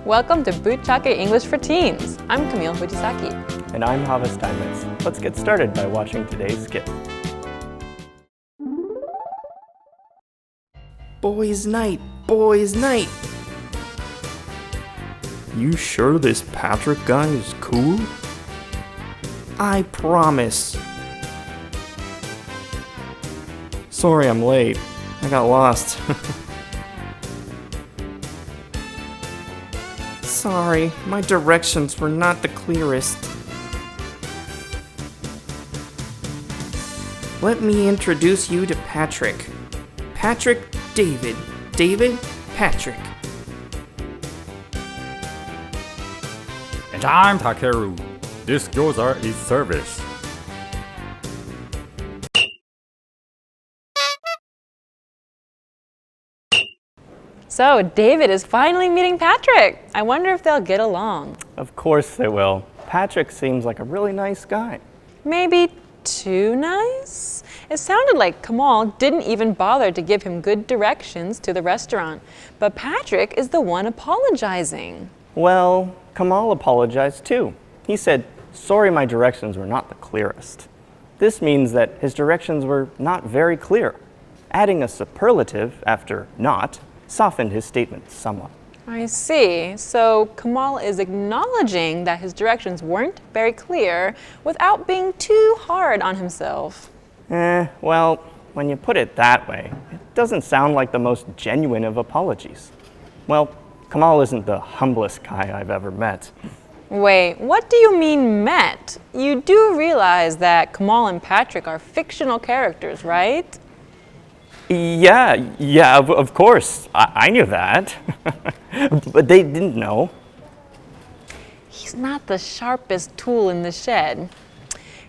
Welcome to Boot Chake English for Teens. I'm Camille Fujisaki. And I'm Hava Steinmetz. Let's get started by watching today's skit. Boys' night, boys' night. You sure this Patrick guy is cool? I promise. Sorry I'm late. I got lost. Sorry, my directions were not the clearest. Let me introduce you to Patrick. Patrick, David. David, Patrick. And I'm Takeru. This gyoza is service. So, David is finally meeting Patrick. I wonder if they'll get along. Of course they will. Patrick seems like a really nice guy. Maybe too nice? It sounded like Kamal didn't even bother to give him good directions to the restaurant. But Patrick is the one apologizing. Well, Kamal apologized too. He said, sorry my directions were not the clearest. This means that his directions were not very clear. Adding a superlative after not softened his statement somewhat. I see. So Kamal is acknowledging that his directions weren't very clear without being too hard on himself. Well, when you put it that way, it doesn't sound like the most genuine of apologies. Well, Kamal isn't the humblest guy I've ever met. Wait, what do you mean met? You do realize that Kamal and Patrick are fictional characters, right? Yeah, of course. I knew that. But they didn't know. He's not the sharpest tool in the shed.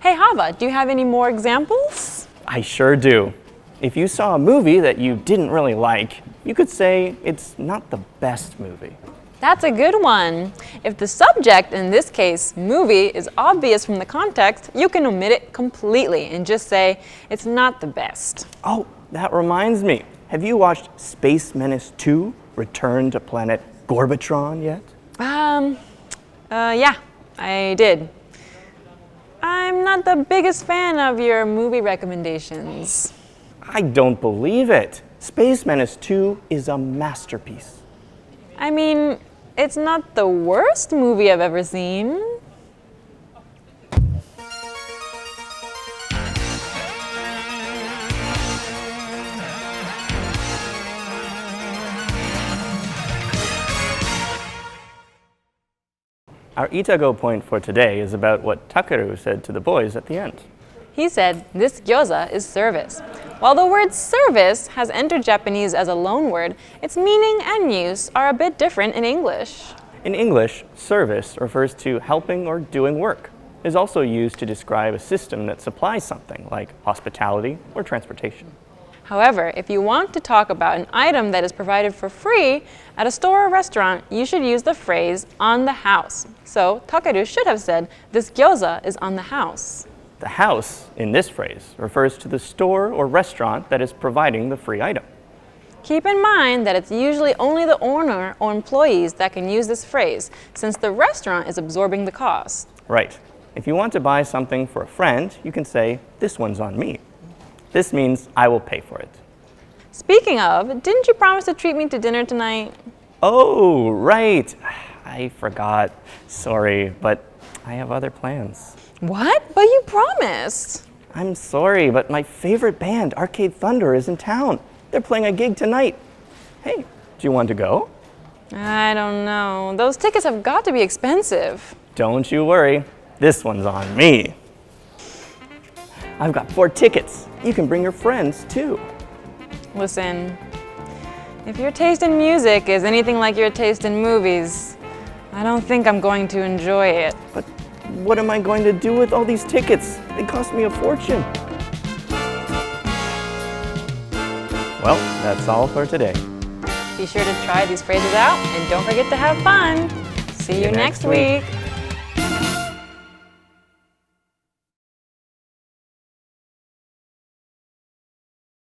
Hey, Hava, do you have any more examples? I sure do. If you saw a movie that you didn't really like, you could say it's not the best movie. That's a good one. If the subject, in this case, movie, is obvious from the context, you can omit it completely and just say, it's not the best. Oh, that reminds me. Have you watched Space Menace 2, Return to Planet Gorbatron yet? Yeah, I did. I'm not the biggest fan of your movie recommendations. I don't believe it. Space Menace 2 is a masterpiece. I mean, it's not the worst movie I've ever seen. Our Itago point for today is about what Takeru said to the boys at the end. He said, this gyoza is service. While the word service has entered Japanese as a loan word, its meaning and use are a bit different in English. In English, service refers to helping or doing work. It is also used to describe a system that supplies something, like hospitality or transportation. However, if you want to talk about an item that is provided for free at a store or restaurant, you should use the phrase on the house. So Takeru should have said, this gyoza is on the house. The house, in this phrase, refers to the store or restaurant that is providing the free item. Keep in mind that it's usually only the owner or employees that can use this phrase, since the restaurant is absorbing the cost. Right. If you want to buy something for a friend, you can say, this one's on me. This means I will pay for it. Speaking of, didn't you promise to treat me to dinner tonight? Oh, right. I forgot. Sorry, but I have other plans. What? But you promised. I'm sorry, but my favorite band, Arcade Thunder, is in town. They're playing a gig tonight. Hey, do you want to go? I don't know. Those tickets have got to be expensive. Don't you worry. This one's on me. I've got 4 tickets. You can bring your friends, too. Listen, if your taste in music is anything like your taste in movies, I don't think I'm going to enjoy it. But what am I going to do with all these tickets? They cost me a fortune. Well, that's all for today. Be sure to try these phrases out and don't forget to have fun. See you next week.